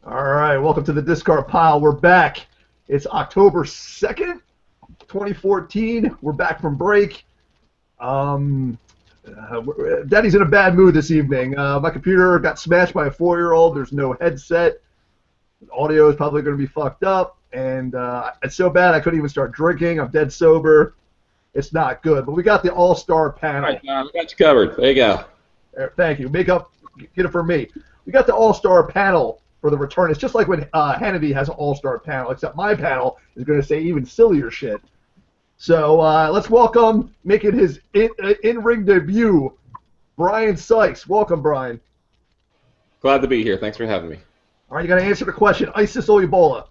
All right, welcome to the Discard Pile. We're back. It's October 2nd, 2014. We're back from break. Daddy's in a bad mood this evening. My computer got smashed by a 4-year-old. There's no headset. The audio is probably going to be fucked up. And it's so bad I couldn't even start drinking. I'm dead sober. It's not good. But we got the all-star panel. All right, John, we got you covered. There you go. Thank you. Get it for me. We got the all-star panel for the return. It's just like when Hannity has an all-star panel, except my panel is going to say even sillier shit. So let's welcome, making his in-ring debut, Brian Sykes. Welcome, Brian. Glad to be here. Thanks for having me. All right, you got to answer the question. ISIS or Ebola?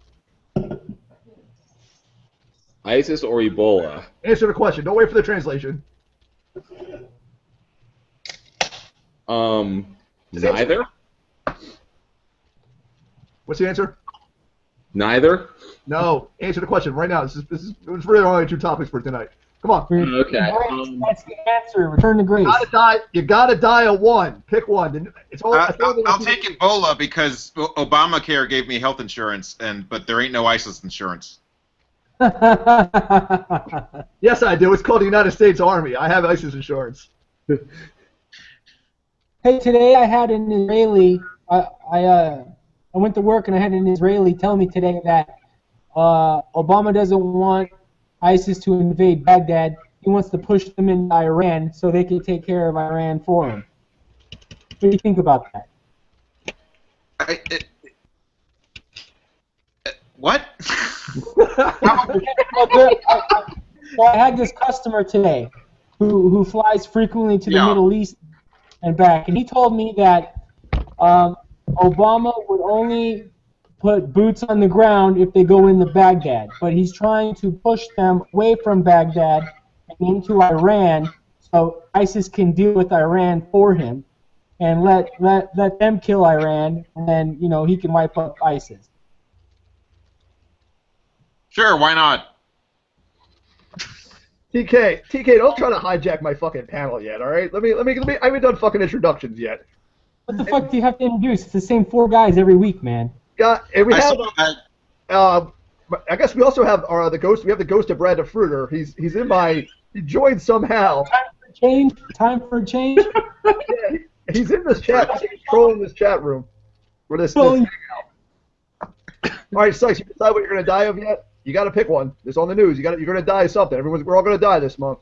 ISIS or Ebola? Answer the question. Don't wait for the translation. Neither. What's the answer? Neither. No. Answer the question right now. This is really only 2 topics for tonight. Come on. Okay. That's the answer. Return to grace. You gotta die a one. Pick one. I'll take Ebola because Obamacare gave me health insurance, but there ain't no ISIS insurance. Yes, I do. It's called the United States Army. I have ISIS insurance. Hey, today I had an Israeli. I went to work and I had an Israeli tell me today that Obama doesn't want ISIS to invade Baghdad. He wants to push them into Iran so they can take care of Iran for him. What do you think about that? What? I had this customer today who flies frequently to the Middle East and back, and he told me that Obama would only put boots on the ground if they go into Baghdad, but he's trying to push them away from Baghdad and into Iran so ISIS can deal with Iran for him and let them kill Iran, and then he can wipe up ISIS. Sure, why not? TK, don't try to hijack my fucking panel yet, all right? Let me. I haven't done fucking introductions yet. What the fuck do you have to introduce? It's the same 4 guys every week, man. I guess we also have the ghost. We have the ghost of Brad DeFruiter. He joined somehow. Time for a change. Yeah, he's in this chat. He's trolling this chat room. For this hangout. All right, Sykes, you decide what you're gonna die of yet? You got to pick one. It's on the news. You're gonna die of something. We're all gonna die this month.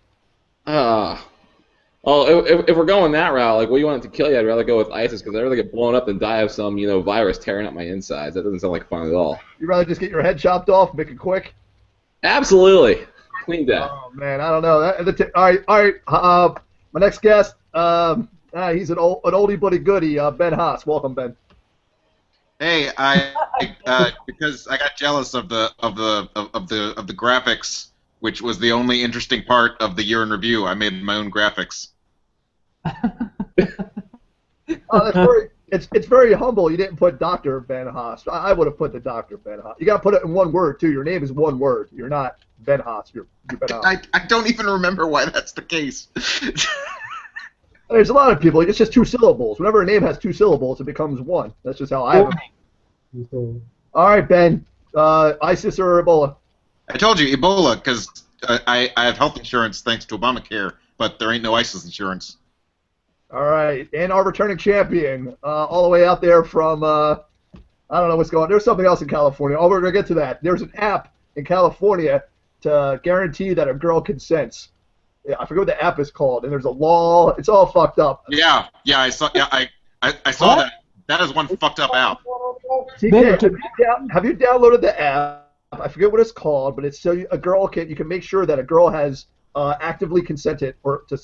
If we're going that route, like, what do you want it to kill you? I'd rather go with ISIS because I'd rather get blown up than die of some, virus tearing up my insides. That doesn't sound like fun at all. You'd rather just get your head chopped off, make it quick? Absolutely. Clean death. Oh, man, I don't know. All right. My next guest, he's an oldie but a goodie, BenHosp. Welcome, Ben. Hey, because I got jealous of the graphics, which was the only interesting part of the year in review. I made my own graphics. It's very humble. You didn't put Dr. BenHosp. I would have put the Dr. BenHosp. You got to put it in one word too. Your name is one word. You're not BenHosp. You're BenHosp. I don't even remember why that's the case. There's a lot of people. It's just 2 syllables. Whenever a name has 2 syllables, it becomes one. That's just how I have it. All right, Ben. ISIS or Ebola? I told you Ebola because I have health insurance thanks to Obamacare, but there ain't no ISIS insurance. All right, and our returning champion, all the way out there from I don't know what's going on. There's something else in California. Oh, we're gonna get to that. There's an app in California to guarantee that a girl consents. Yeah, I forget what the app is called, and there's a law. It's all fucked up. Yeah, I saw. Yeah, I saw that. That is one fucked up app. TK, have you downloaded the app? I forget what it's called, but it's so you can make sure that a girl has actively consented to a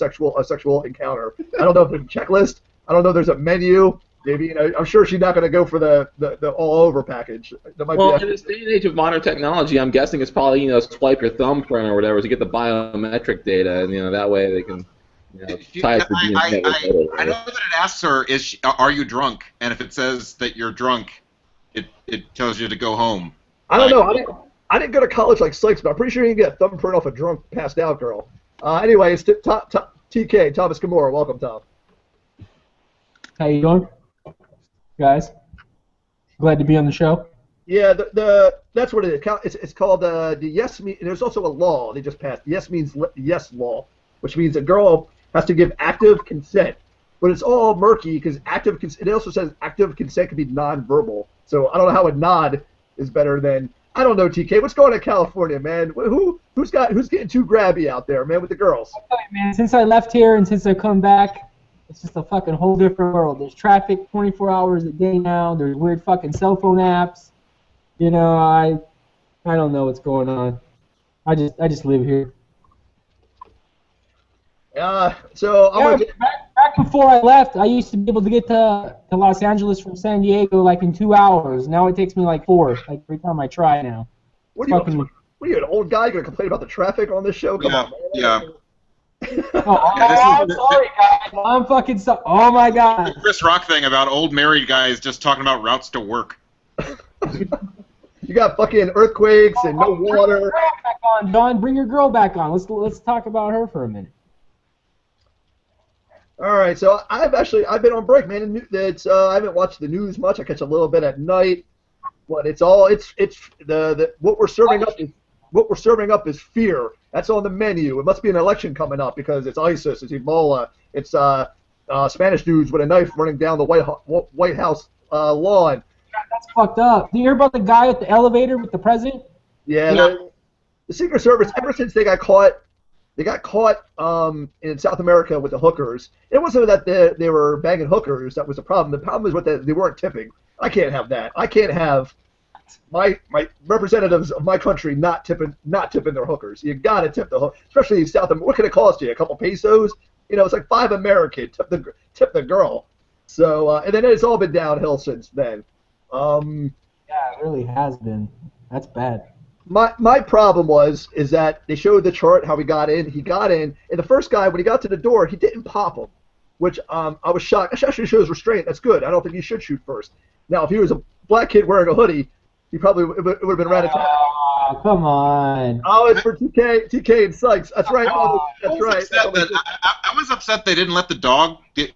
sexual encounter. I don't know if there's a checklist. I don't know if there's a menu. Maybe I'm sure she's not going to go for the all over package. Well, in this day and age of modern technology, I'm guessing it's probably swipe your thumbprint or whatever to get the biometric data, and that way they can tie it to DNA. I know that it asks her, are you drunk? And if it says that you're drunk, it tells you to go home. I don't know. I didn't go to college like Sykes, but I'm pretty sure you can get a thumbprint off a drunk, passed out girl. Anyway, it's TK, Thomas Kimura. Welcome, Tom. How you doing, guys? Glad to be on the show. Yeah, that's what it is. It's called the yes mean. There's also a law they just passed. Yes means yes law, which means a girl has to give active consent. But it's all murky because active consent. It also says active consent can be nonverbal. So I don't know how a nod is better than. I don't know, TK. What's going on in California, man? Who's getting too grabby out there, man, with the girls? Okay, man. Since I left here and since I come back, it's just a fucking whole different world. There's traffic 24 hours a day now. There's weird fucking cell phone apps. You know, I don't know what's going on. I just live here. So I'm gonna back before I left, I used to be able to get to Los Angeles from San Diego like in 2 hours. Now it takes me like 4. Like every time I try now. What are you, an old guy gonna complain about the traffic on this show? Come on, man. Yeah. I'm sorry, guys. I'm fucking sorry. Oh my god. The Chris Rock thing about old married guys just talking about routes to work. You got fucking earthquakes and no water. Bring your girl back on, John. Bring your girl back on. Let's talk about her for a minute. All right, so I've been on break, man. I haven't watched the news much. I catch a little bit at night, but it's the what we're serving up is fear. That's on the menu. It must be an election coming up because it's ISIS, it's Ebola, it's Spanish dudes with a knife running down the White House lawn. That's fucked up. Do you hear about the guy at the elevator with the president? Yeah. The Secret Service, ever since they got caught in South America with the hookers. It wasn't that they were banging hookers that was the problem. The problem is they weren't tipping. I can't have that. I can't have my representatives of my country not tipping their hookers. You gotta tip the hook, especially in South America. What could it cost you? A couple pesos? You know, it's like $5 American. Tip the girl. So and then it's all been downhill since then. Yeah, it really has been. That's bad. My problem is that they showed the chart how he got in. He got in, and the first guy, when he got to the door, he didn't pop him, which I was shocked. That actually shows restraint. That's good. I don't think you should shoot first. Now, if he was a black kid wearing a hoodie, he probably it would have been rat-a-tat. Oh, come on. Oh, it's for TK and Sykes. That's right. That's right. I was upset they didn't let the dog that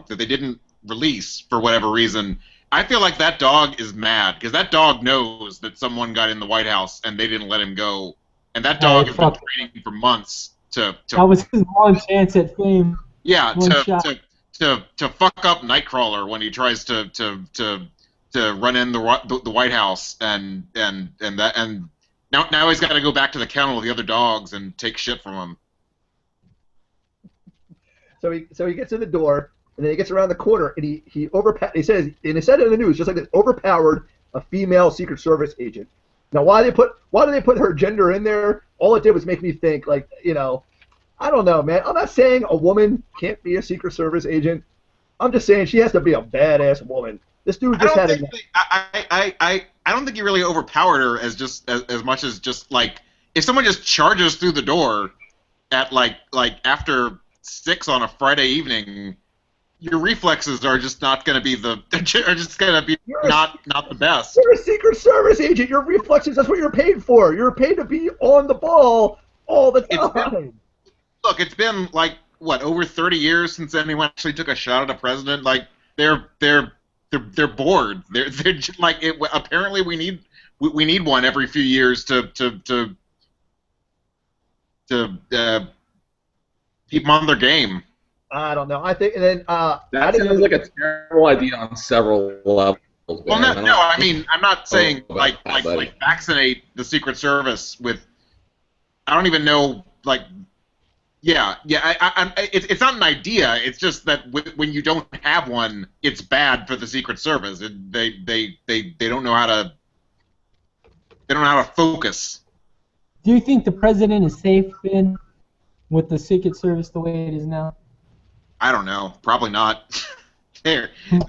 they didn't release for whatever reason. I feel like that dog is mad because that dog knows that someone got in the White House and they didn't let him go, and that dog has been training for months to. That was his one chance at fame. Yeah, to fuck up Nightcrawler when he tries to run in the White House and now he's got to go back to the kennel with the other dogs and take shit from him. So he gets in the door. And then he gets around the corner, and he said it in the news, just like this, overpowered a female Secret Service agent. Now, why do they put her gender in there? All it did was make me think, like, you know, I don't know, man. I'm not saying a woman can't be a Secret Service agent. I'm just saying she has to be a badass woman. This dude just had I don't think he really overpowered her as much as just like if someone just charges through the door at like after 6 on a Friday evening. Your reflexes are just not going to be not the best. You're a Secret Service agent. Your reflexes, that's what you're paid for. You're paid to be on the ball all the time. It's been like what, over 30 years since anyone actually took a shot at a president. Like they're bored. They're just like apparently we need one every few years to keep them on their game. I don't know. I think, and then that sounds like a terrible idea on several levels. Well, no. I mean, I'm not saying like vaccinate the Secret Service with. I don't even know. Like, yeah. It's not an idea. It's just that when you don't have one, it's bad for the Secret Service. They don't know how to. They don't know how to focus. Do you think the president is safe, Ben, with the Secret Service the way it is now? I don't know. Probably not. they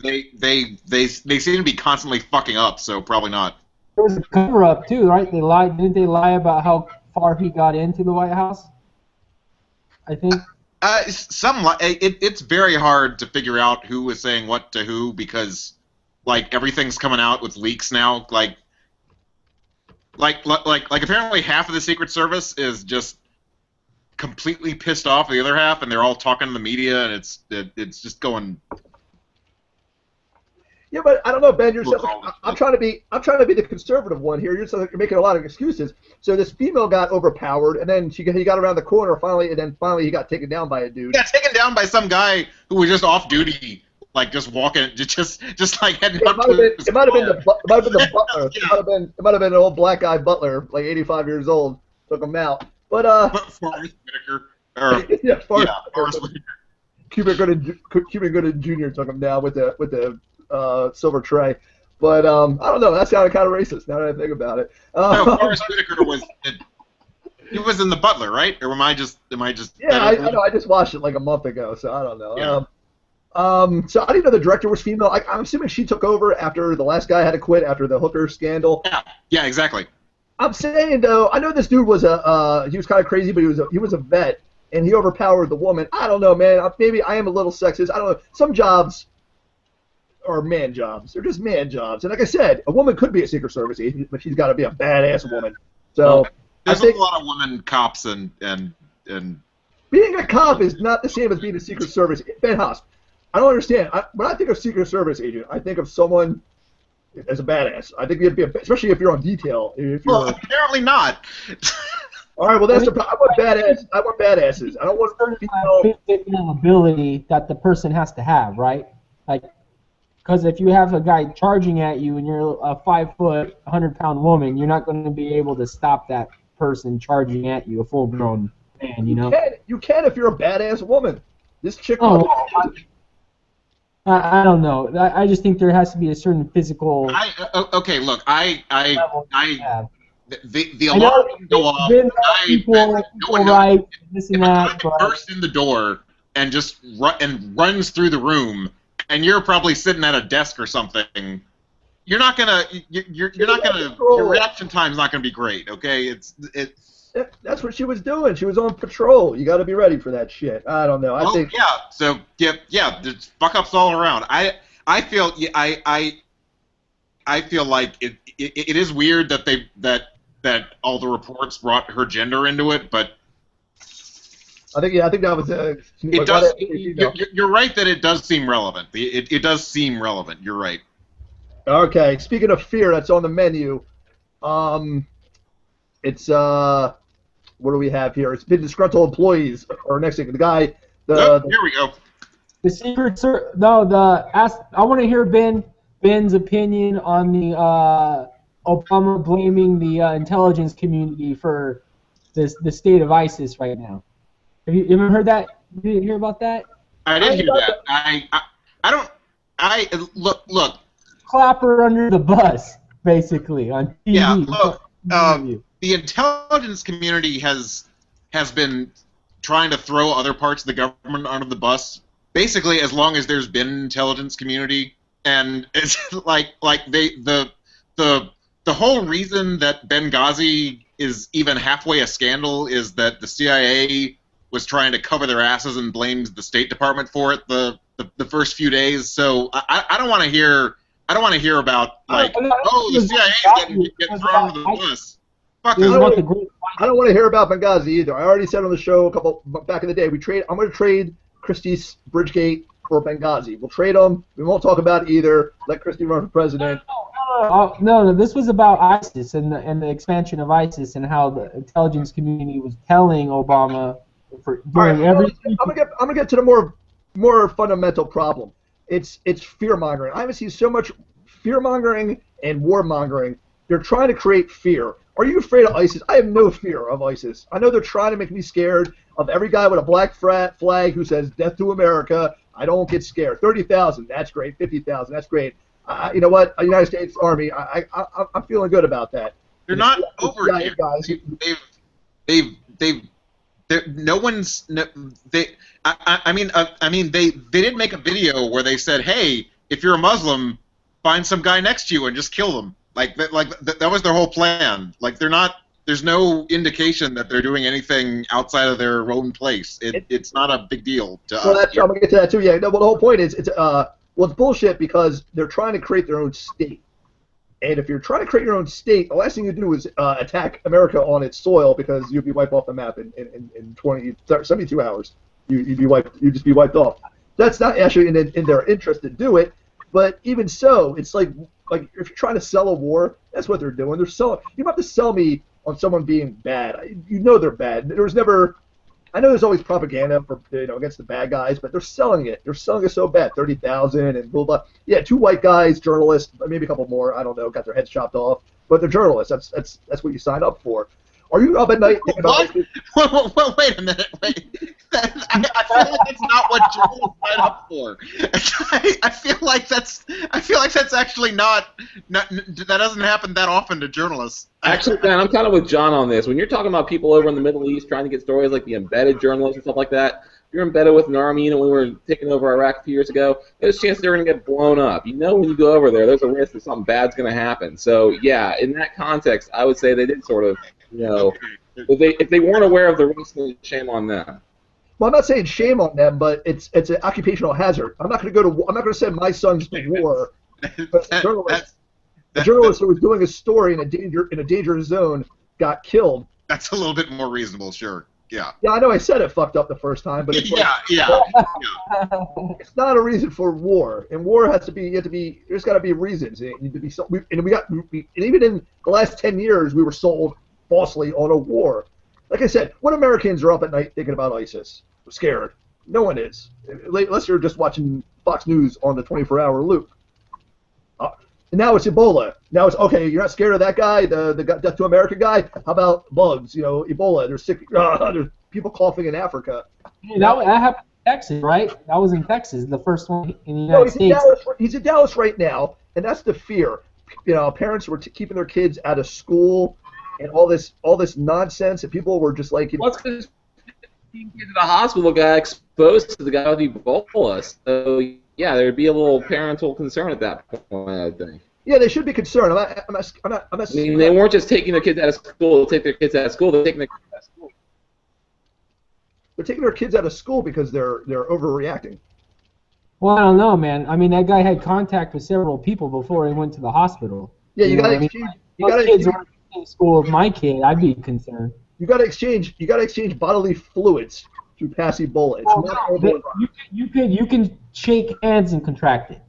seem to be constantly fucking up, so probably not. There was a cover-up too, right? Didn't they lie about how far he got into the White House? I think. It's very hard to figure out who was saying what to who because, like, everything's coming out with leaks now. Like apparently half of the Secret Service is just completely pissed off at the other half, and they're all talking to the media, and it's just going. Yeah, but I don't know, Ben. Well, I'm trying to be the conservative one here. You're making a lot of excuses. So this female got overpowered, and then he got around the corner finally, and then finally he got taken down by a dude. Yeah, taken down by some guy who was just off duty, like just walking, just like heading up to his It might have been the butler. Yeah. It might have been an old black guy butler, like 85 years old, took him out. But Forrest Whitaker, or Forrest Whitaker. Cuban Gooding Jr. took him down with the silver tray. But I don't know. That sounded kind of racist. Now that I think about it. No, Forrest Whitaker was. He was in The Butler, right? Or am I just? Yeah, I know. I just watched it like a month ago, so I don't know. Yeah. So I didn't know the director was female. I'm assuming she took over after the last guy had to quit after the hooker scandal. Yeah, exactly. I'm saying though, I know this dude was he was kind of crazy, but he was a vet, and he overpowered the woman. I don't know, man. Maybe I am a little sexist. I don't know. Some jobs are man jobs. They're just man jobs. And like I said, a woman could be a Secret Service agent, but she's got to be a badass woman. So there's a lot of women cops and being a cop is not the same as being a Secret Service. BenHosp, I don't understand. When I think of Secret Service agent, I think of someone as a badass. I think you'd be, especially if you're on detail. Well, apparently not. All right, well that's the problem. I want badasses. I don't want physical ability that the person has to have, right? Like, because if you have a guy charging at you and you're a 5 foot, 100-pound woman, you're not going to be able to stop that person charging at you, a full-grown man. You can if you're a badass woman. This chick. I don't know. I just think there has to be a certain physical. Okay, look, the I alarm didn't go off. People right, this and that. Bursts in the door and just runs through the room, and you're probably sitting at a desk or something. You're not gonna. Your reaction time's not gonna be great. Okay, That's what she was doing. She was on patrol. You got to be ready for that shit. I don't know. I think. Yeah. So there's fuck ups all around. I feel like it is weird that all the reports brought her gender into it, but I think that was it does. You're right that it does seem relevant. It does seem relevant. You're right. Okay. Speaking of fear, that's on the menu. It's what do we have here? It's been disgruntled employees. Or next thing, the guy. Here we go. The Secret Service. No, I want to hear Ben's opinion on the Obama blaming the intelligence community for the state of ISIS right now. Have you ever heard that? Did you hear about that? I did hear that. I don't. Look. Clapper under the bus, basically on TV. Yeah. Look. The intelligence community has been trying to throw other parts of the government under the bus, basically as long as there's been an intelligence community, and it's like the whole reason that Benghazi is even halfway a scandal is that the CIA was trying to cover their asses and blames the State Department for it the first few days. So I don't want to hear about the CIA is getting thrown under the bus. I don't want to hear about Benghazi either. I already said on the show back in the day, I'm going to trade Christie's Bridgegate for Benghazi. We'll trade them. We won't talk about it either. Let Christie run for president. No. This was about ISIS and the expansion of ISIS and how the intelligence community was telling Obama during everything. I'm gonna get to the more fundamental problem. It's fear mongering. I haven't seen so much fear mongering and war mongering. They're trying to create fear. Are you afraid of ISIS? I have no fear of ISIS. I know they're trying to make me scared of every guy with a black flag who says "Death to America." I don't get scared. 30,000, that's great. 50,000, that's great. You know what? United States Army, I'm feeling good about that. They're not over here. Guys. I mean, they did make a video where they said, "Hey, if you're a Muslim, find some guy next to you and just kill them." That was their whole plan. There's no indication that they're doing anything outside of their own place. It's not a big deal to us. I'm gonna get to that too. Yeah. No, well, the whole point is it's bullshit because they're trying to create their own state. And if you're trying to create your own state, the last thing you do is attack America on its soil because you'd be wiped off the map in 72 hours. You'd just be wiped off. That's not actually in their interest to do it. But even so, it's like if you're trying to sell a war, that's what they're doing. They're selling. You don't have to sell me on someone being bad. You know they're bad. There was never. I know there's always propaganda for against the bad guys, but they're selling it. They're selling it so bad. 30,000 and blah blah. Yeah, 2 white guys, journalists, maybe a couple more. I don't know. Got their heads chopped off, but they're journalists. That's what you signed up for. Are you up at night thinking about what? Wait a minute. Wait. I feel like that's not what journalists sign up for. I feel like that's actually not that doesn't happen that often to journalists. Actually, Dan, I'm kind of with John on this. When you're talking about people over in the Middle East trying to get stories like the embedded journalists and stuff like that, if you're embedded with an army, when we were taking over Iraq a few years ago, there's a chance they're going to get blown up. When you go over there's a risk that something bad's going to happen. So, yeah, in that context, I would say they did sort of, if they weren't aware of the risk, then shame on them. Well, I'm not saying shame on them, but it's an occupational hazard. I'm not going to send my sons to war. The journalist who was doing a story in a dangerous zone got killed. That's a little bit more reasonable, sure. Yeah. Yeah, I know I said it fucked up the first time, but it's it's not a reason for war. And war has to be there's got to be reasons. It need to be and even in the last 10 years we were sold falsely on a war. Like I said, when Americans are up at night thinking about ISIS, we're scared. No one is, unless you're just watching Fox News on the 24-hour loop. And now it's Ebola. Now it's okay. You're not scared of that guy, the Death to America guy. How about bugs? Ebola. There's sick. There's people coughing in Africa. Yeah, that happened in Texas, right? That was in Texas, the first one in the United States. He's in Dallas right now, and that's the fear. Parents were keeping their kids out of school, and all this nonsense, and people were just like. What's because kids at the hospital got exposed to the guy with Ebola, so. Yeah, there would be a little parental concern at that point, I think. Yeah, they should be concerned. I'm not. I mean, they weren't just taking their kids out of school to take their kids out of school. They're taking their kids out of school. They're taking their kids out of school because they're overreacting. Well, I don't know, man. I mean, that guy had contact with several people before he went to the hospital. Yeah, you got to exchange. Kids are in school with my kid. I'd be concerned. You got to exchange bodily fluids to pass Ebola. You can shake hands and contract it,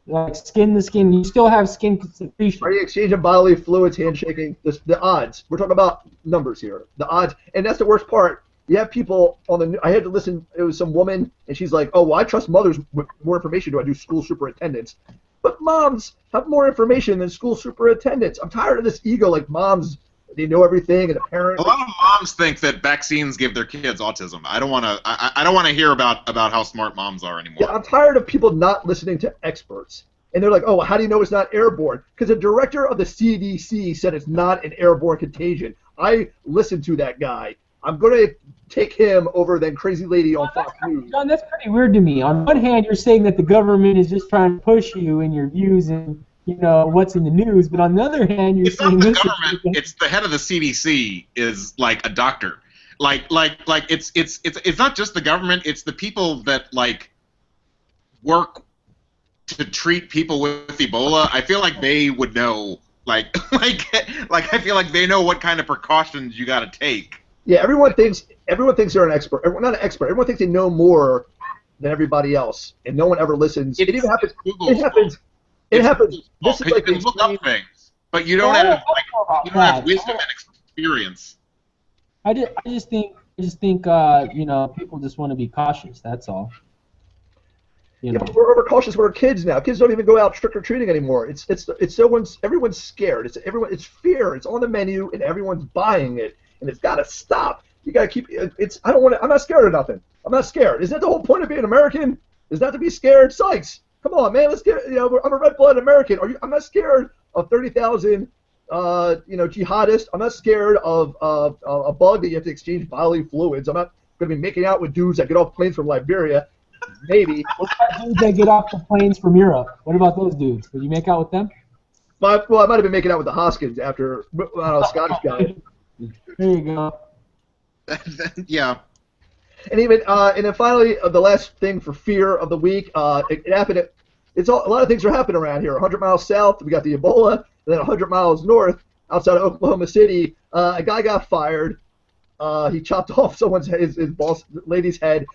like skin to skin. You still have skin secretion. Are you exchanging bodily fluids, handshaking? The odds. We're talking about numbers here. The odds, and that's the worst part. You have people on the. I had to listen. It was some woman, and she's like, "Oh, well, I trust mothers with more information. Do I do school superintendents?" But moms have more information than school superintendents. I'm tired of this ego. Like moms. They know everything, and the parents. A lot of moms think that vaccines give their kids autism. I don't want to. I don't want to hear about how smart moms are anymore. Yeah, I'm tired of people not listening to experts, and they're like, "Oh, how do you know it's not airborne?" Because the director of the CDC said it's not an airborne contagion. I listened to that guy. I'm going to take him over than crazy lady on Fox News. John, that's pretty weird to me. On one hand, you're saying that the government is just trying to push you in your views and. What's in the news, but on the other hand, you're saying it's not the government. It's the head of the CDC is like a doctor. Like it's not just the government. It's the people that work to treat people with Ebola. I feel like they would know. I feel like they know what kind of precautions you got to take. Yeah, everyone thinks they're an expert. Not an expert. Everyone thinks they know more than everybody else, and no one ever listens. It even happens. It happens. It happens. This is you can look up things, but you don't have wisdom and experience. I just think people just want to be cautious. That's all. Yeah, but we're overcautious with our kids now. Kids don't even go out trick or treating anymore. Everyone's scared. It's fear. It's on the menu and everyone's buying it, and it's got to stop. You got to keep. I'm not scared of nothing. I'm not scared. Isn't that the whole point of being American? Is not to be scared? Sykes. Come on, man. Let's get. I'm a red-blooded American. I'm not scared of 30,000, jihadists. I'm not scared of a bug that you have to exchange bodily fluids. I'm not going to be making out with dudes that get off planes from Liberia. Maybe. What about dudes that get off the planes from Europe? What about those dudes? Would you make out with them? Well, I might have been making out with the Hoskins after Scottish guy. There you go. Yeah. And even and then finally, the last thing for fear of the week, it happened. A lot of things are happening around here. 100 miles south, we got the Ebola, and then 100 miles north, outside of Oklahoma City, a guy got fired. He chopped off his boss lady's head.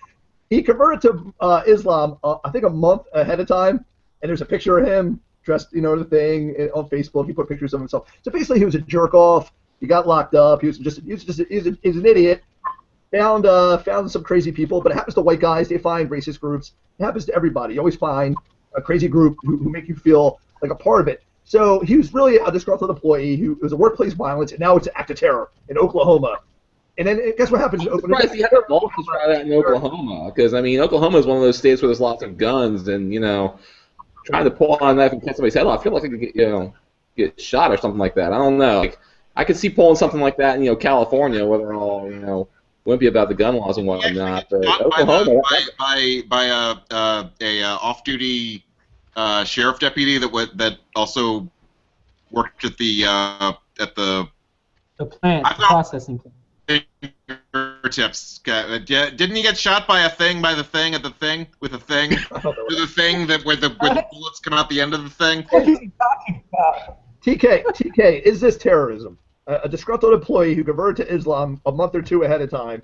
He converted to Islam, I think a month ahead of time, and there's a picture of him dressed, the thing on Facebook. He put pictures of himself. So basically, he was a jerk off. He got locked up. He was an idiot. Found some crazy people, but it happens to white guys. They find racist groups. It happens to everybody. You always find a crazy group who make you feel like a part of it. So he was really a disgruntled employee who was a workplace violence, and now it's an act of terror in Oklahoma. And then guess what happens? I'm surprised he had the balls to try that in Oklahoma, because Oklahoma is one of those states where there's lots of guns, and trying to pull on a knife and cut somebody's head off. I feel like I could get shot or something like that. I don't know. Like, I could see pulling something like that in California, where they're all wimpy about the gun laws and whatnot. But Oklahoma, by a off-duty sheriff deputy that also worked at the plant, the processing plant. Fingertips. Didn't he get shot by the thing where the bullets come out the end of the thing? What are you talking about? TK, is this terrorism? A disgruntled employee who converted to Islam a month or two ahead of time,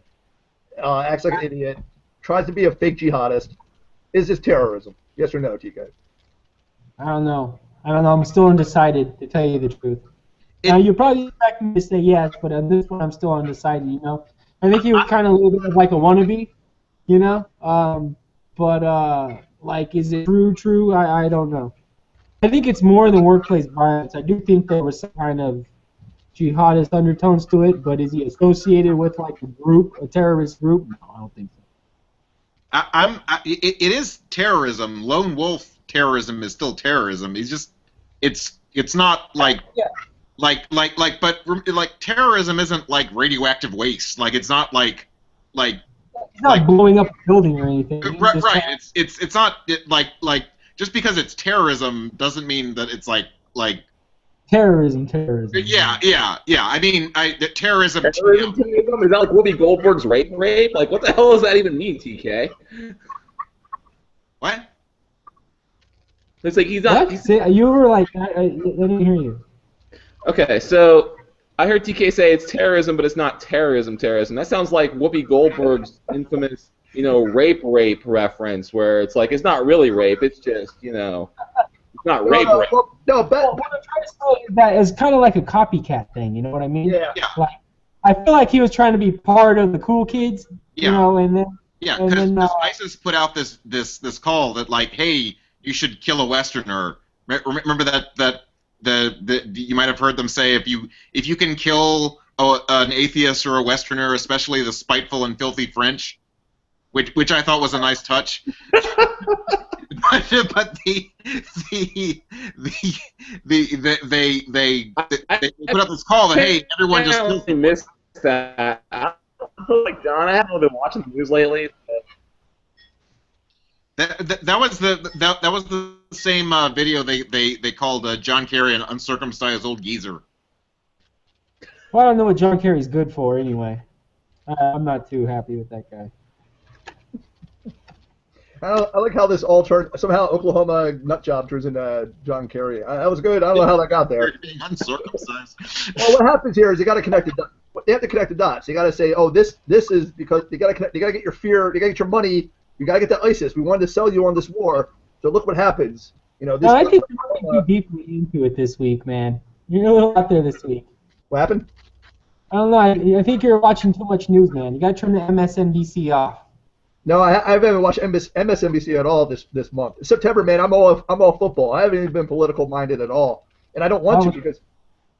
acts like an idiot, tries to be a fake jihadist. Is this terrorism? Yes or no, TK? I don't know. I'm still undecided, to tell you the truth. Now, you probably expect me to say yes, but on this one, I'm still undecided, I think he was kind of a little bit like a wannabe, but, is it true? I don't know. I think it's more than workplace violence. I do think there was some kind of jihadist undertones to it, but is he associated with, like, a terrorist group? No, I don't think so. It is terrorism. Lone wolf terrorism is still terrorism. It's not like... Yeah. But terrorism isn't like radioactive waste. Like, it's not like it's not blowing up a building or anything. Right. It's not like just because it's terrorism doesn't mean that it's like terrorism. Yeah. I mean, terrorism. Terrorism? Is that like Whoopi Goldberg's rape? Like, what the hell does that even mean, TK? What? It's like he's not. You were like, I didn't hear you. Okay, so I heard TK say it's terrorism, but it's not terrorism. That sounds like Whoopi Goldberg's infamous, rape reference, where it's like it's not really rape, it's just, it's not rape. No, but what I'm trying to say is that it's kind of like a copycat thing. You know what I mean? Yeah. Like, I feel like he was trying to be part of the cool kids, and then because ISIS put out this call that like, hey, you should kill a Westerner. Remember that. You might have heard them say if you can kill an atheist or a Westerner, especially the spiteful and filthy French, which I thought was a nice touch. but they put up this call that hey, everyone just really missed that. I feel like John, I haven't been watching the news lately. That was the same video they called John Kerry an uncircumcised old geezer. Well, I don't know what John Kerry's good for anyway. I'm not too happy with that guy. I like how this all turned. Somehow Oklahoma nut job turns into John Kerry. That was good. I don't know how that got there. Being uncircumcised. Well, what happens here is you got to connect the dots. They have to connect the dots. You got to say, oh, this is because you got to connect. You got to get your fear. You got to get your money. You got to get that ISIS. We wanted to sell you on this war. So look what happens. I think you're going too deeply into it this week, man. You're a little out there this week. What happened? I don't know. I think you're watching too much news, man. You got to turn the MSNBC off. No, I haven't watched MSNBC at all this month. September, man, I'm all football. I haven't even been political minded at all, and I don't want to because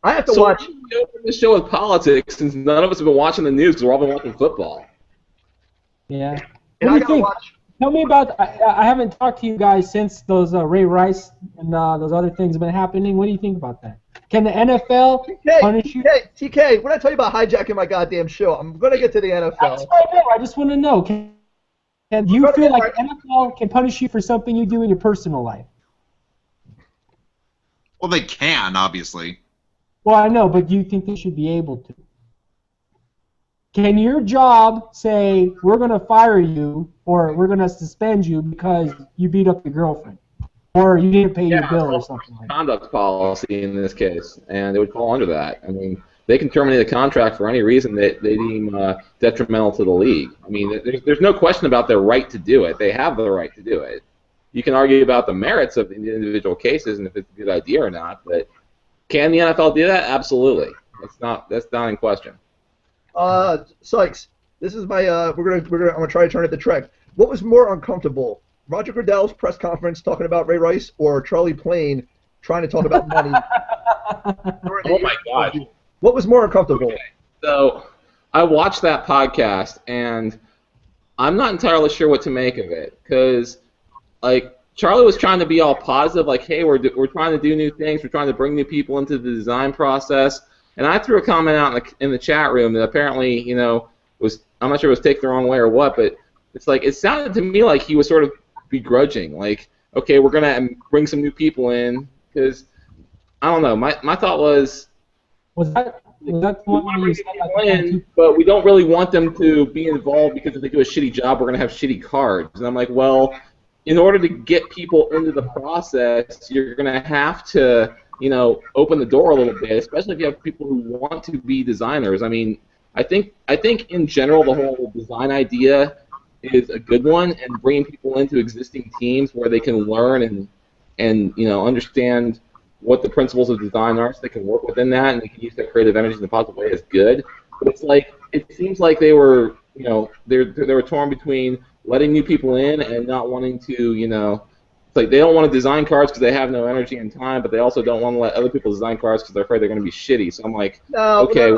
I have to watch. So why do we open this show with politics since none of us have been watching the news because we're all been watching football? Yeah. And what do you think? Tell me about. I haven't talked to you guys since those Ray Rice and those other things have been happening. What do you think about that? Can the NFL punish you? TK, when I tell you about hijacking my goddamn show, I'm gonna get to the NFL. That's what I know. I just want to know. Do you feel like the NFL can punish you for something you do in your personal life? Well, they can, obviously. Well, I know, but do you think they should be able to? Can your job say, we're going to fire you or we're going to suspend you because you beat up your girlfriend or you didn't pay your bill or something like that? Conduct policy in this case, and they would fall under that. I mean, they can terminate a contract for any reason that they deem detrimental to the league. I mean, there's no question about their right to do it. They have the right to do it. you can argue about the merits of the individual cases and if it's a good idea or not. But can the NFL do that? Absolutely. That's not in question. Sykes, this is my I'm gonna try to turn it to Trek. What was more uncomfortable, Roger Goodell's press conference talking about Ray Rice, or Charlie Plain trying to talk about money? Oh my God! What was more uncomfortable? Okay. So I watched that podcast, and I'm not entirely sure what to make of it, because like Charlie was trying to be all positive, like, hey, we're trying to do new things, we're trying to bring new people into the design process, and I threw a comment out in the chat room that apparently, I'm not sure it was taken the wrong way or what, but it's like it sounded to me like he was sort of begrudging, like, okay, we're gonna bring some new people in, because I don't know, my thought was that the one where you said, like, but we don't really want them to be involved because if they do a shitty job, we're going to have shitty cards. And I'm like, well, in order to get people into the process, you're going to have to, open the door a little bit, especially if you have people who want to be designers. I mean, I think in general the whole design idea is a good one, and bringing people into existing teams where they can learn and understand what the principles of design are so they can work within that and they can use their creative energy in a positive way is good. But it's like, it seems like they were, they were torn between letting new people in and not wanting to, it's like they don't want to design cards because they have no energy and time, but they also don't want to let other people design cards because they're afraid they're going to be shitty. So I'm like, okay.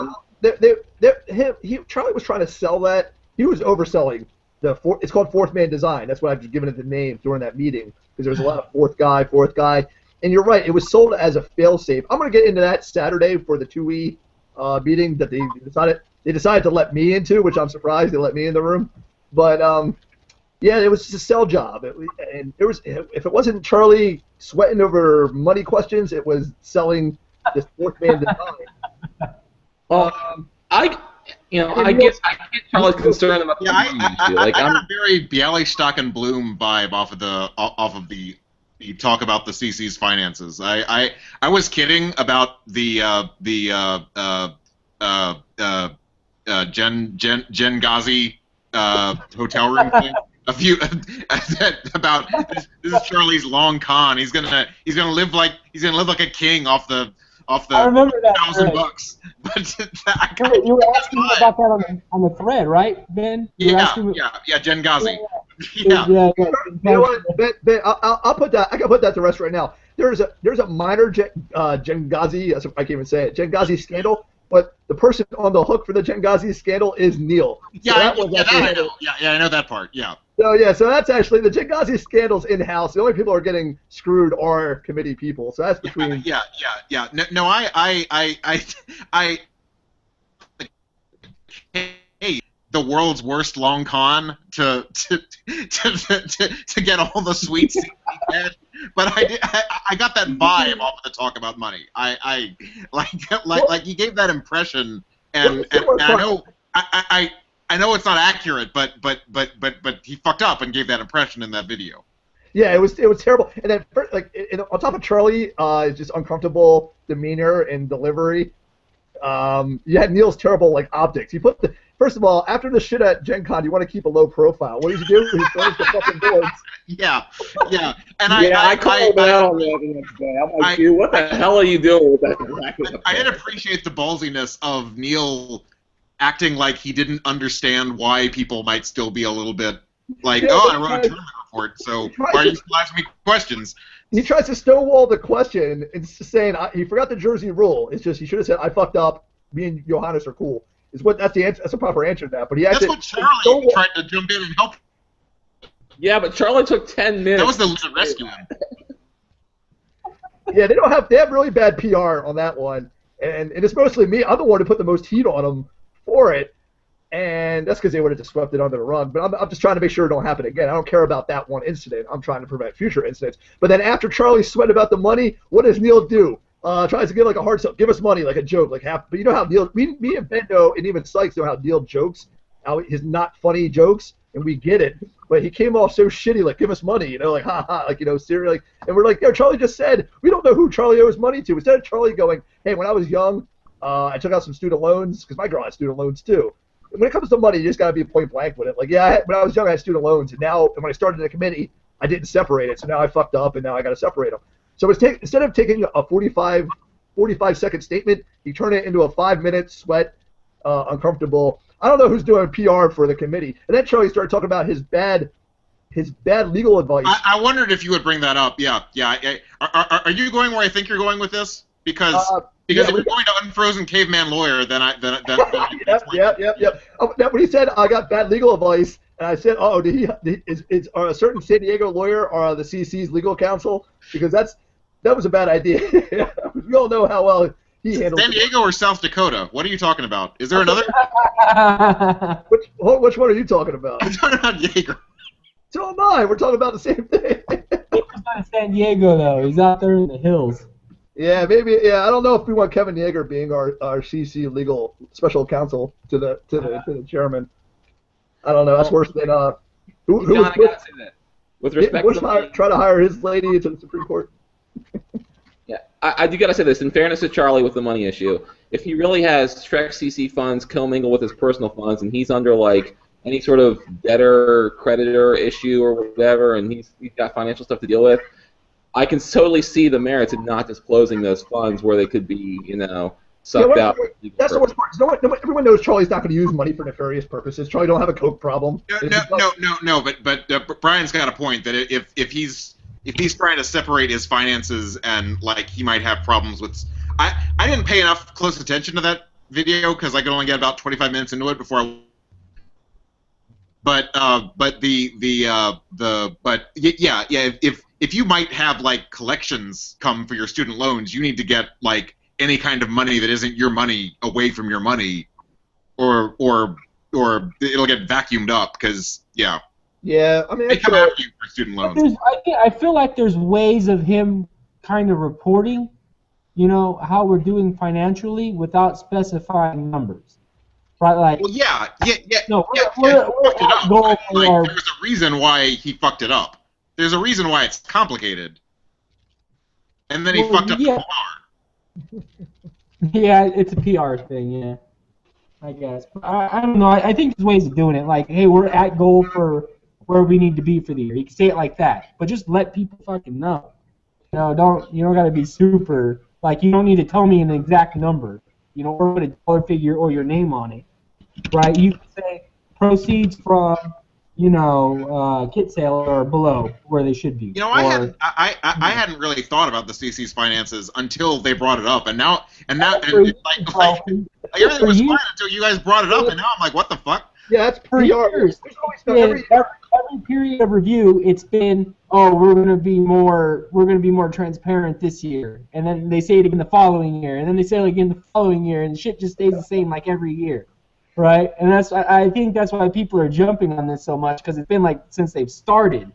Charlie was trying to sell that. He was overselling it's called Fourth Man Design. That's what I've given it the name during that meeting, because there was a lot of fourth guy. And you're right, it was sold as a fail-safe. I'm going to get into that Saturday for the 2E meeting that they decided to let me into, which I'm surprised they let me in the room. But yeah, it was just a sell job. And if it wasn't Charlie sweating over money questions, it was selling this Fourth Man Design. I get Charlie's concern about the I got a very Bialystok and Bloom vibe off of the talk about the CC's finances. I was kidding about the Jen Ghazi hotel room thing. About this is Charlie's long con. He's gonna live like a king off the I remember that $1,000. But you were asking me about that on the thread, right, Ben? Yeah, Jen Ghazi. Yeah. You know what, Ben, I'll put that. I can put that to rest right now. There's a minor Jen Ghazi, I can't even say it, Jen Ghazi scandal, but the person on the hook for the Jen Ghazi scandal is Neil. Yeah, I know. Yeah, I know that part. Yeah. So that's actually the Jen Ghazi scandal's in house. The only people who are getting screwed are committee people. So that's between. Yeah. No, I hey, the world's worst long con to get all the sweets he had. But I got that vibe off of the talk about money. I like he gave that impression, and I know it's not accurate, but he fucked up and gave that impression in that video. Yeah, it was terrible. And then on top of Charlie, just uncomfortable demeanor and delivery. You had Neil's terrible optics. He put first of all, after the shit at Gen Con, you want to keep a low profile. What did you do? He closed the fucking doors. Yeah. And I called him out on that the next day. I'm like, dude, what the hell are you doing with that? I did appreciate the ballsiness of Neil acting like he didn't understand why people might still be a little bit like, I wrote a tournament report, so why are you still asking me questions? He tries to stonewall the question. It's just saying he forgot the Jersey rule. It's just he should have said, "I fucked up. Me and Johannes are cool." That's the answer. That's a proper answer to that. But that's what Charlie tried to jump in and help. Yeah, but Charlie took 10 minutes. That was the rescue one. Yeah, they have really bad PR on that one, and it's mostly me. I'm the one who put the most heat on them for it, and that's because they would have just swept it under the rug. But I'm just trying to make sure it don't happen again. I don't care about that one incident. I'm trying to prevent future incidents. But then after Charlie sweat about the money, what does Neil do? Tries to give a hard sell, give us money, like a joke, like half. But you know how Neil, me and Ben know, and even Sykes know how Neil jokes, how his not funny jokes, and we get it. But he came off so shitty, like give us money, like ha ha, like serious, and we're like, Charlie just said we don't know who Charlie owes money to. Instead of Charlie going, hey, when I was young, I took out some student loans because my girl had student loans too. When it comes to money, you just gotta be point blank with it. Like, when I was young, I had student loans, and now when I started the committee, I didn't separate it, so now I fucked up, and now I got to separate them. So instead of taking a 45-second statement, he turned it into a 5-minute sweat, uncomfortable. I don't know who's doing PR for the committee. And then Charlie started talking about his bad legal advice. I wondered if you would bring that up. Yeah. Are you going where I think you're going with this? Because if you're going to Unfrozen Caveman Lawyer, then Yep. When he said I got bad legal advice, and I said, oh, is a certain San Diego lawyer or the CC's legal counsel? Because that was a bad idea. We all know how well he handled San Diego or South Dakota? What are you talking about? Is there another? Which one are you talking about? I'm talking about Yeager. So am I. We're talking about the same thing. He's not in San Diego though. He's out there in the hills. Yeah, maybe. Yeah, I don't know if we want Kevin Yeager being our CC legal special counsel to the chairman. I don't know. That's worse than who John, was I gotta say that. With respect Bush to try to hire his lady into the Supreme Court. Yeah, I do gotta say this. In fairness to Charlie with the money issue, if he really has Trek CC funds commingled with his personal funds, and he's under like any sort of debtor creditor issue or whatever, and he's got financial stuff to deal with, I can totally see the merits in not disclosing those funds where they could be, sucked out. That's the worst part. Everyone knows Charlie's not going to use money for nefarious purposes. Charlie don't have a coke problem. No. But Brian's got a point that if he's trying to separate his finances and like he might have problems with. I didn't pay enough close attention to that video because I could only get about 25 minutes into it before I. But if you might have like collections come for your student loans, you need to get like any kind of money that isn't your money away from your money, or it'll get vacuumed up because Yeah, I mean, they come after you for student loans. I feel like there's ways of him kind of reporting, how we're doing financially without specifying numbers. Right, like. Well, yeah. No, There's a reason why he fucked it up. There's a reason why it's complicated. And then he fucked up the PR. Yeah, it's a PR thing, yeah. I guess. I don't know. I think there's ways of doing it. Like, hey, we're at goal for where we need to be for the year. You can say it like that, but just let people fucking know. You don't gotta be super. Like, you don't need to tell me an exact number. Or put a dollar figure or your name on it. Right? You can say proceeds from, kit sale or below where they should be. I hadn't really thought about the CC's finances until they brought it everything was fine until you guys brought it up, and now I'm like, what the fuck? Yeah, that's for years. Every period of review, it's been, we're gonna be more transparent this year, and then they say it again the following year, and then they say it again the following year, and shit just stays the same like every year, right? And I think that's why people are jumping on this so much, because it's been like since they've started,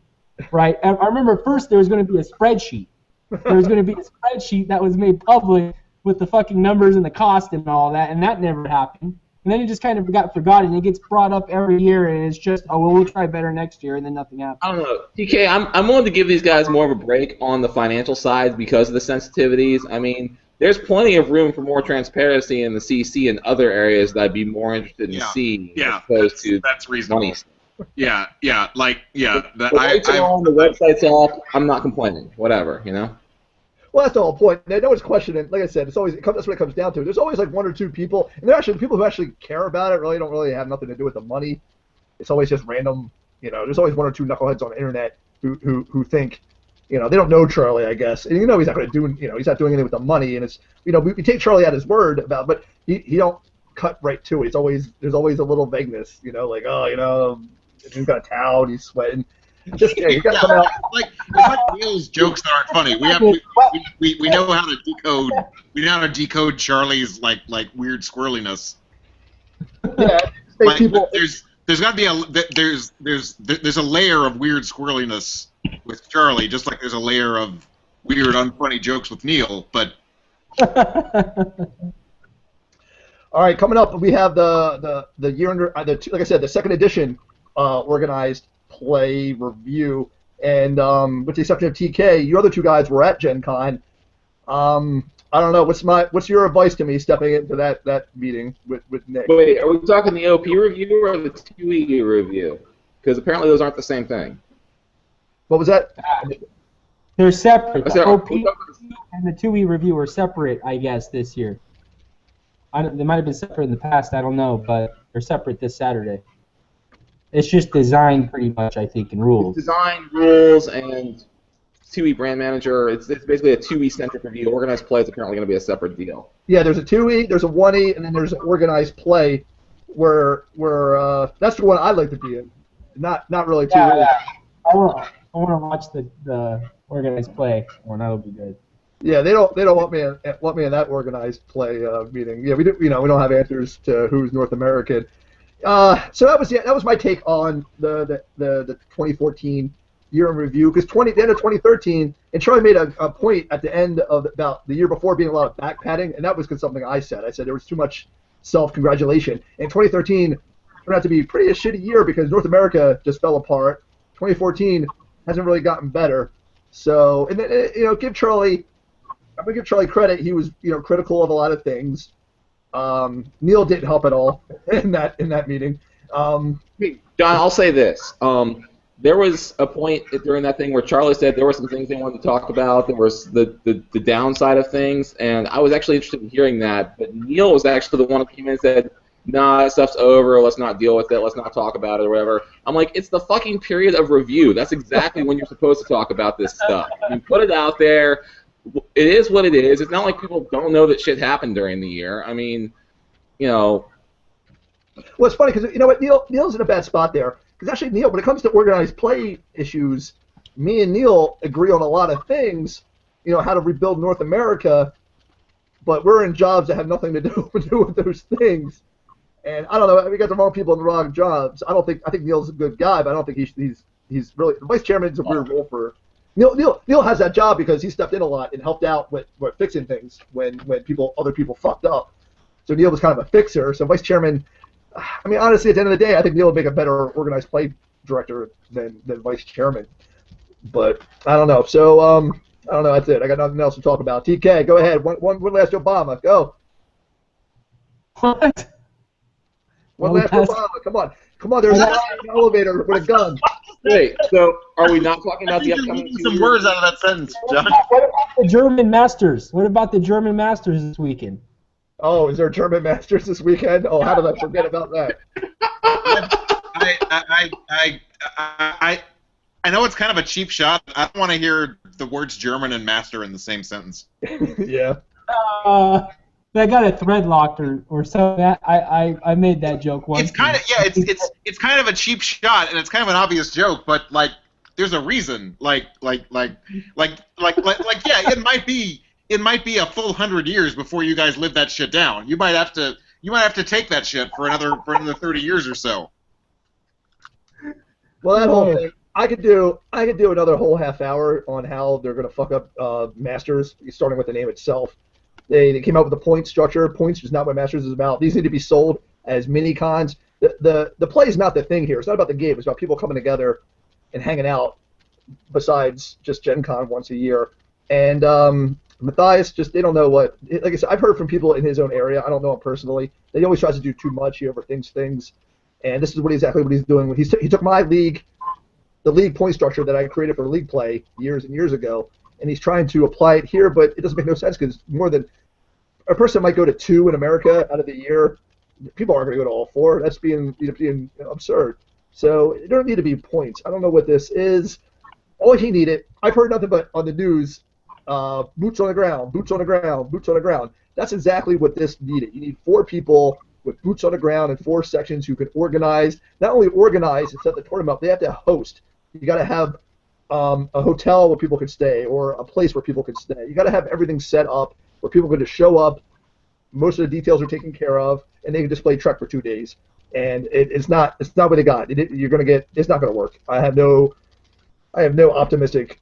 right? I remember first there was going to be a spreadsheet. There was going to be a spreadsheet that was made public with the fucking numbers and the cost and all that, and that never happened. And then it just kind of got forgotten. It gets brought up every year, and it's just, we'll try better next year, and then nothing happens. I don't know. TK, I'm willing to give these guys more of a break on the financial side because of the sensitivities. I mean, there's plenty of room for more transparency in the CC and other areas that I'd be more interested in seeing as opposed to that's reasonable. Money. The website's up. I'm not complaining. Whatever, Well, that's the whole point. No one's questioning. Like I said, that's what it comes down to. There's always like one or two people, and they're actually people who actually care about it. Don't really have nothing to do with the money. It's always just random. There's always one or two knuckleheads on the internet who think, they don't know Charlie, I guess, and he's not going to do. He's not doing anything with the money, and it's we take Charlie at his word about, but he don't cut right to it. There's always a little vagueness. He's got a towel, he's sweating. Just you got to come out. It's like Neil's jokes that aren't funny. We know how to decode. We know how to decode Charlie's like weird squirreliness. Yeah, there's got to be there's a layer of weird squirreliness with Charlie, just like there's a layer of weird unfunny jokes with Neil. But all right, coming up we have the year under like I said, the second edition organized play review, and with the exception of TK, you other two guys were at Gen Con. I don't know. What's your advice to me stepping into that meeting with Nick? Wait, are we talking the OP review or the 2E review? Because apparently those aren't the same thing. What was that? They're separate. I said, The OP and the 2E review are separate, I guess, this year. They might have been separate in the past, I don't know, but they're separate this Saturday. It's just design pretty much, I think, and rules. Design, rules, and 2E brand manager. It's basically a 2E centric review. Organized play is apparently going to be a separate deal. Yeah, there's a 2E, there's a 1E, and then there's an organized play where that's the one I like to be in. Not really 2E. Yeah. I want to watch the organized play one. That'll be good. Yeah, they don't want me in that organized play meeting. Yeah, we don't have answers to who's North American. So that was my take on the 2014 year in review, because the end of 2013, and Charlie made a point at the end of about the year before being a lot of back padding, and that was something I said. I said there was too much self-congratulation. And 2013 turned out to be pretty a shitty year because North America just fell apart. 2014 hasn't really gotten better. So, and then, I'm gonna give Charlie credit. He was critical of a lot of things. Neil didn't help at all in that meeting. John, I'll say this. There was a point during that thing where Charlie said there were some things they wanted to talk about. There was the downside of things, and I was actually interested in hearing that. But Neil was actually the one who came in and said, nah, that stuff's over, let's not deal with it, let's not talk about it or whatever. I'm like, it's the fucking period of review. That's exactly when you're supposed to talk about this stuff. You put it out there. It is what it is. It's not like people don't know that shit happened during the year. I mean, Well, it's funny because, what, Neil's in a bad spot there. Because actually, Neil, when it comes to organized play issues, me and Neil agree on a lot of things, how to rebuild North America, but we're in jobs that have nothing to do with those things. And I don't know, we got the wrong people in the wrong jobs. I think Neil's a good guy, but I don't think he's really, the vice chairman is a weird role for Neil has that job because he stepped in a lot and helped out with fixing things when other people fucked up. So Neil was kind of a fixer. So vice chairman, I mean, honestly, at the end of the day, I think Neil would make a better organized play director than vice chairman. But I don't know. So I don't know. That's it. I got nothing else to talk about. TK, go ahead. One last Obama. Go. What? One last Obama. Come on. There's an elevator with a gun. Wait, so are we not talking about the upcoming some words out of that sentence, John? What about the German Masters? What about the German Masters this weekend? Oh, is there German Masters this weekend? Oh, how did I forget about that? I know it's kind of a cheap shot. I don't want to hear the words German and master in the same sentence. Yeah. I got a thread locked or something. I made that joke once. It's kind of it's kind of a cheap shot, and it's kind of an obvious joke, but like there's a reason. Like yeah, it might be a full 100 years before you guys live that shit down. You might have to take that shit for another 30 years or so. Well, that whole thing, I could do another whole half hour on how they're gonna fuck up Masters, starting with the name itself. They came out with a point structure. Points is not what Masters is about. These need to be sold as mini cons. The play is not the thing here. It's not about the game. It's about people coming together and hanging out. Besides just Gen Con once a year, and Matthias they don't know what. Like I said, I've heard from people in his own area. I don't know him personally. That he always tries to do too much. He overthinks things, and this is exactly what he's doing. When he took my league, the league point structure that I created for league play years and years ago, and he's trying to apply it here, but it doesn't make no sense because more than a person might go to 2 in America out of the year. People aren't going to go to all 4. That's being absurd. So there don't need to be points. I don't know what this is. All he needed, I've heard nothing but on the news, boots on the ground, boots on the ground, boots on the ground. That's exactly what this needed. You need 4 people with boots on the ground in 4 sections who can organize, not only organize and set the tournament up, they have to host. You got to have a hotel where people can stay or a place where people can stay. You got to have everything set up where people are going to show up. Most of the details are taken care of, and they can just play Trek for 2 days. And it's not what they got. It's not going to work. I have no optimistic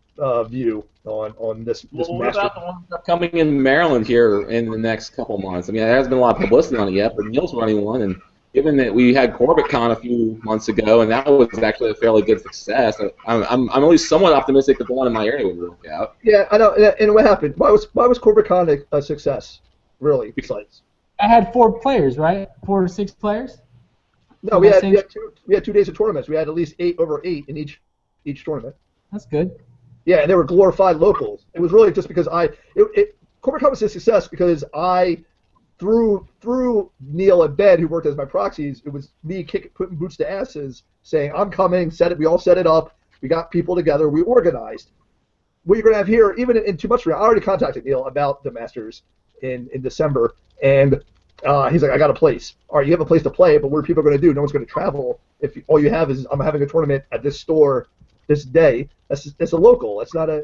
view on this. Well, what about the ones that are coming in Maryland here in the next couple months? I mean, there hasn't been a lot of publicity on it yet, but Neil's running one, and given that we had CorbettCon a few months ago, and that was actually a fairly good success, I'm at least somewhat optimistic that the one in my area would work out. Yeah, I know. And what happened? Why was CorbettCon a success? Really? Besides, I had 4 players, right? 4 or 6 players. No, we had 2 days of tournaments. We had at least 8 over 8 in each tournament. That's good. Yeah, and they were glorified locals. It was really just because Corporate Compass is a success because through Neil and Ben, who worked as my proxies, it was me putting boots to asses, saying, I'm coming, we all set it up, we got people together, we organized. What you're going to have here, even in Too Much for Me, I already contacted Neil about the Masters in December, and he's like, I got a place. All right, you have a place to play, but what are people going to do? No one's going to travel if all you have is, I'm having a tournament at this store this day. That's a local. It's not a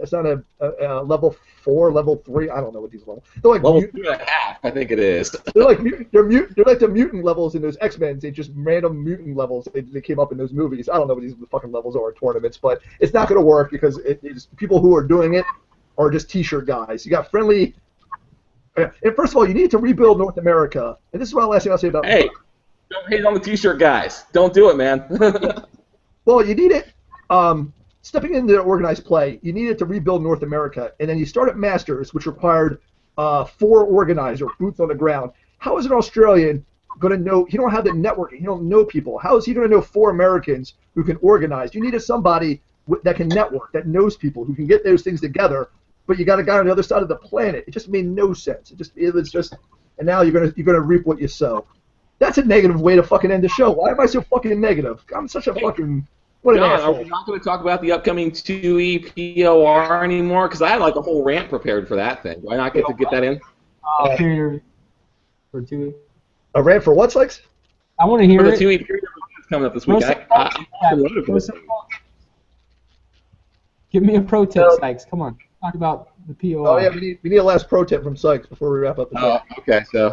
level 4, level 3. I don't know what these levels. They're like level 2.5, I think it is. They're like the mutant levels in those X-Men. They just random mutant levels. They came up in those movies. I don't know what these fucking levels are in tournaments, but it's not going to work because it's people who are doing it are just T-shirt guys. You got friendly. And first of all, you need to rebuild North America. And this is my last thing I'll say about. Hey, don't hate on the T-shirt guys. Don't do it, man. Well, you need it. Stepping into organized play, you needed to rebuild North America, and then you start at Masters, which required 4 organizers, boots on the ground. How is an Australian going to know? He don't have the networking. He don't know people. How is he going to know 4 Americans who can organize? You needed somebody that can network, that knows people, who can get those things together. But you got a guy on the other side of the planet. It just made no sense. It was just, and now you're gonna reap what you sow. That's a negative way to fucking end the show. Why am I so fucking negative? I'm such a fucking. What an John, asshole. are we not going to talk about the upcoming 2E POR anymore? Because I had like a whole rant prepared for that thing. Do I not get to get that in? Period for 2E. A rant for what, Sykes? I want to hear For the it. 2E period that's coming up this week. Give me a pro tip, Sykes. Come on. Talk about the POR. Oh, yeah, we need a last pro tip from Sykes before we wrap up the show.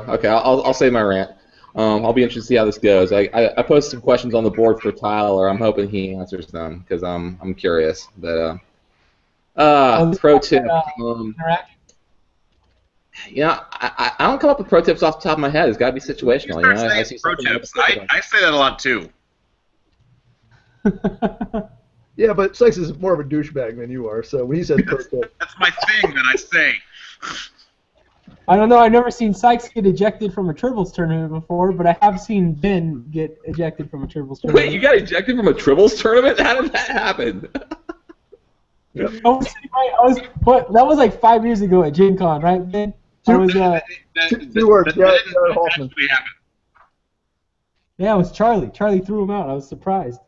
Okay, I'll save my rant. I'll be interested to see how this goes. I posted some questions on the board for Tyler. I'm hoping he answers them because I'm curious. But pro tip. I don't come up with pro tips off the top of my head. It's got to be situational. You know? I see pro tips. I say that a lot too. Yeah, but Sykes is more of a douchebag than you are. So when he says pro tip, that's my thing that I say. I don't know. I've never seen Sykes get ejected from a Tribbles tournament before, but I have seen Ben get ejected from a Tribbles tournament. Wait, you got ejected from a Tribbles tournament? How did that happen? Yep. That was like 5 years ago at Gen Con, right, Ben? Two words. Jared Hoffman. Yeah, it was Charlie. Charlie threw him out. I was surprised.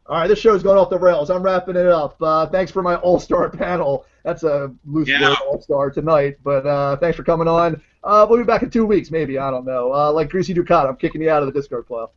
All right, this show's going off the rails. I'm wrapping it up. Thanks for my all-star panel. That's a loose word, all-star tonight, but thanks for coming on. We'll be back in 2 weeks, maybe. I don't know. Like Greasy Ducat, I'm kicking you out of the Discord file.